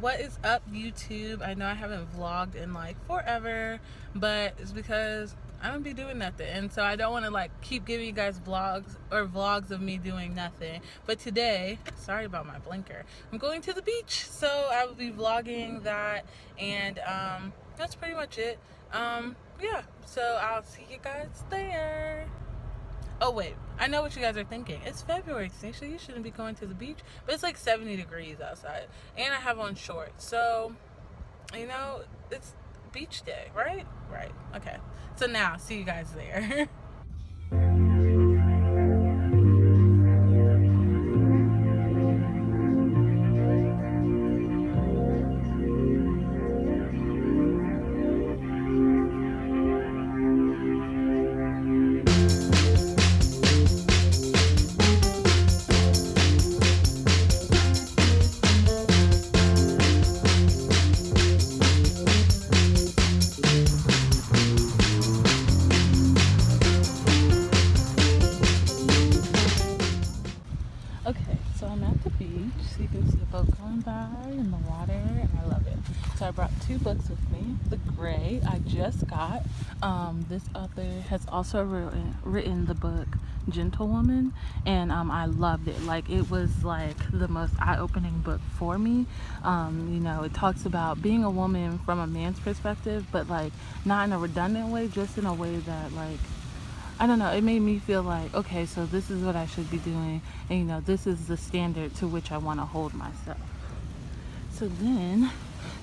What is up, YouTube? I know I haven't vlogged in like forever, but it's because I don't be doing nothing, and so I don't want to like keep giving you guys vlogs of me doing nothing. But today, sorry about my blinker, I'm going to the beach, so I will be vlogging that, and that's pretty much it. Yeah, so I'll see you guys there. Oh wait, I know what you guys are thinking. It's February, Stacia. You shouldn't be going to the beach. But it's like 70 degrees outside. And I have on shorts. So, it's beach day, right? Right. Okay. So now, see you guys there. Okay, so I'm at the beach, so you can see a boat going by in the water, and I love it. So I brought 2 books with me. The Gray I just got. This author has also written the book Gentlewoman, and I loved it. Like, it was like the most eye-opening book for me. It talks about being a woman from a man's perspective, but like not in a redundant way, just in a way that, like, I don't know, it made me feel like, okay, so this is what I should be doing, and this is the standard to which I want to hold myself. So then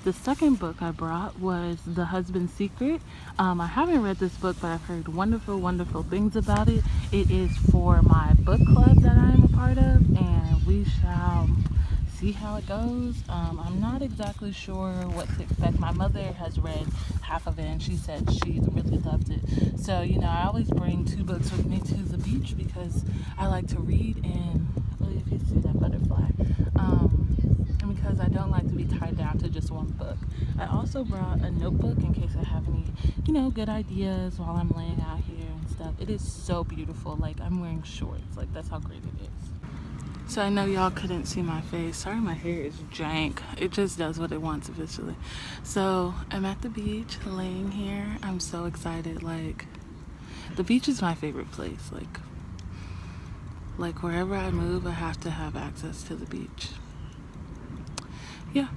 the second book I brought was The Husband's Secret. I haven't read this book, but I've heard wonderful things about it. It is for my book club that I am a part of, and we shall see how it goes. I'm not exactly sure what to expect. My mother has read half of it, and she said she really loved it. So, I always bring 2 books with me to the beach because I like to read, and if you see that butterfly, and because I don't like to be tied down to just one book. I also brought a notebook in case I have any, good ideas while I'm laying out here and stuff. It is so beautiful. Like, I'm wearing shorts. Like, that's how great it is. So I know y'all couldn't see my face. Sorry, my hair is jank. It just does what it wants eventually. So I'm at the beach, laying here. I'm so excited. Like, the beach is my favorite place. Like wherever I move, I have to have access to the beach. Yeah.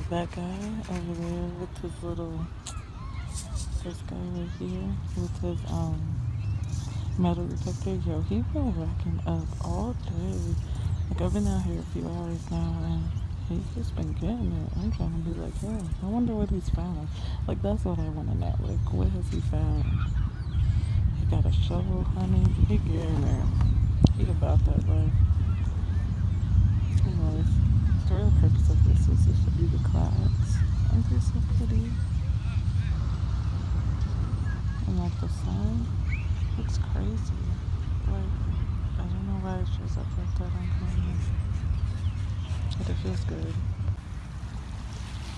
that guy over there with his little, this guy right here with his metal detector, yo, he been racking up all day. Like, I've been out here a few hours now, and he's just been getting it. I'm trying to be like, hey, I wonder what he's found. Like, that's what I want to know. Like, what has he found? He got a shovel, honey. He getting there. He about that life. Anyways, the real purpose of this was to show you the clouds. Aren't they so pretty? And like the sun looks crazy. Like, I don't know why it shows up like that on camera, but it feels good.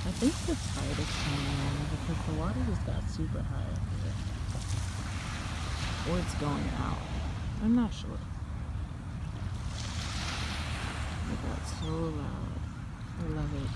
I think the tide is coming in because the water just got super high up here. Or it's going out. I'm not sure. It got so loud. I love it.